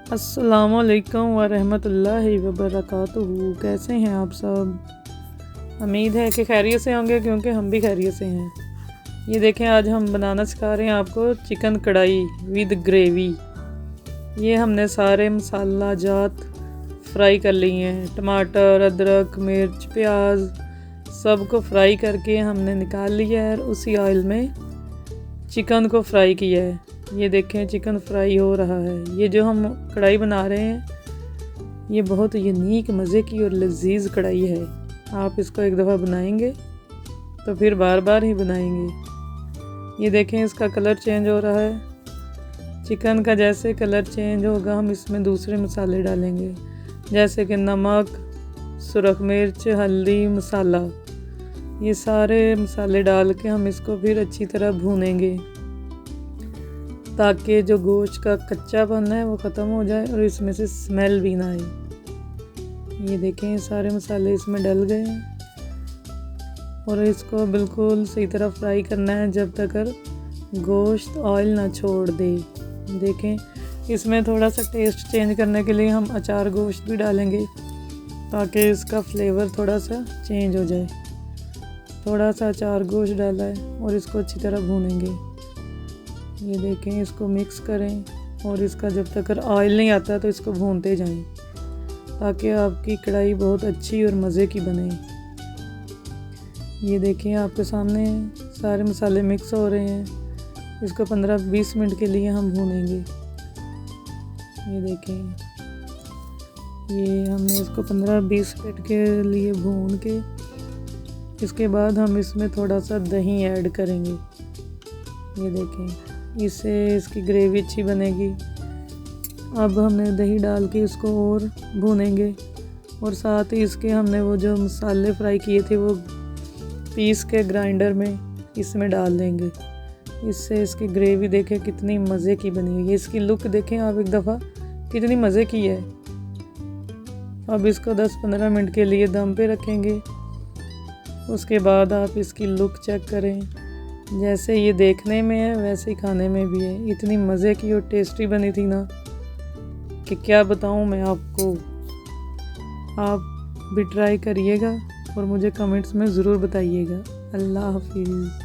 अस्सलामुअलैकुम वरहमतुल्लाहि वबरकातुहू। कैसे हैं आप सब? उम्मीद है कि खैरियत से होंगे, क्योंकि हम भी खैरियत से हैं। ये देखें, आज हम बनाना सिखा रहे हैं आपको चिकन कढ़ाई विद ग्रेवी। ये हमने सारे मसाला जात फ्राई कर लिए हैं। टमाटर, अदरक, मिर्च, प्याज सबको फ्राई करके हमने निकाल लिया है और उसी ऑयल में चिकन को फ्राई किया है। ये देखें, चिकन फ्राई हो रहा है। ये जो हम कढ़ाई बना रहे हैं, ये बहुत यूनिक मज़े की और लजीज कढ़ाई है। आप इसको एक दफ़ा बनाएंगे तो फिर बार बार ही बनाएंगे। ये देखें, इसका कलर चेंज हो रहा है। चिकन का जैसे कलर चेंज होगा, हम इसमें दूसरे मसाले डालेंगे, जैसे कि नमक, सुरख मिर्च, हल्दी, मसाला। ये सारे मसाले डाल के हम इसको फिर अच्छी तरह भूनेंगे, ताकि जो गोश्त का कच्चापन है वो ख़त्म हो जाए और इसमें से स्मेल भी ना आए। ये देखें, सारे मसाले इसमें डल गए हैं और इसको बिल्कुल सही तरह फ्राई करना है जब तक गोश्त ऑयल ना छोड़ दे। देखें, इसमें थोड़ा सा टेस्ट चेंज करने के लिए हम अचार गोश्त भी डालेंगे, ताकि इसका फ्लेवर थोड़ा सा चेंज हो जाए। थोड़ा सा अचार गोश्त डाला है और इसको अच्छी तरह भूनेंगे। ये देखें, इसको मिक्स करें और इसका जब तक ऑयल नहीं आता तो इसको भूनते जाएं, ताकि आपकी कढ़ाई बहुत अच्छी और मज़े की बने। ये देखें, आपके सामने सारे मसाले मिक्स हो रहे हैं। इसको 15-20 मिनट के लिए हम भूनेंगे। ये देखें, ये हमने इसको 15-20 मिनट के लिए भून के इसके बाद हम इसमें थोड़ा सा दही ऐड करेंगे। ये देखें, इससे इसकी ग्रेवी अच्छी बनेगी। अब हमने दही डाल के इसको और भूनेंगे और साथ ही इसके हमने वो जो मसाले फ्राई किए थे वो पीस के ग्राइंडर में इसमें डाल देंगे। इससे इसकी ग्रेवी देखें कितनी मज़े की बनी हुई है। इसकी लुक देखें आप एक दफ़ा, कितनी मज़े की है। अब इसको 10-15 मिनट के लिए दम पे रखेंगे। उसके बाद आप इसकी लुक चेक करें। जैसे ये देखने में है वैसे ही खाने में भी है। इतनी मज़े की और टेस्टी बनी थी ना कि क्या बताऊँ मैं आपको। आप भी ट्राई करिएगा और मुझे कमेंट्स में ज़रूर बताइएगा। अल्लाह हाफिज़।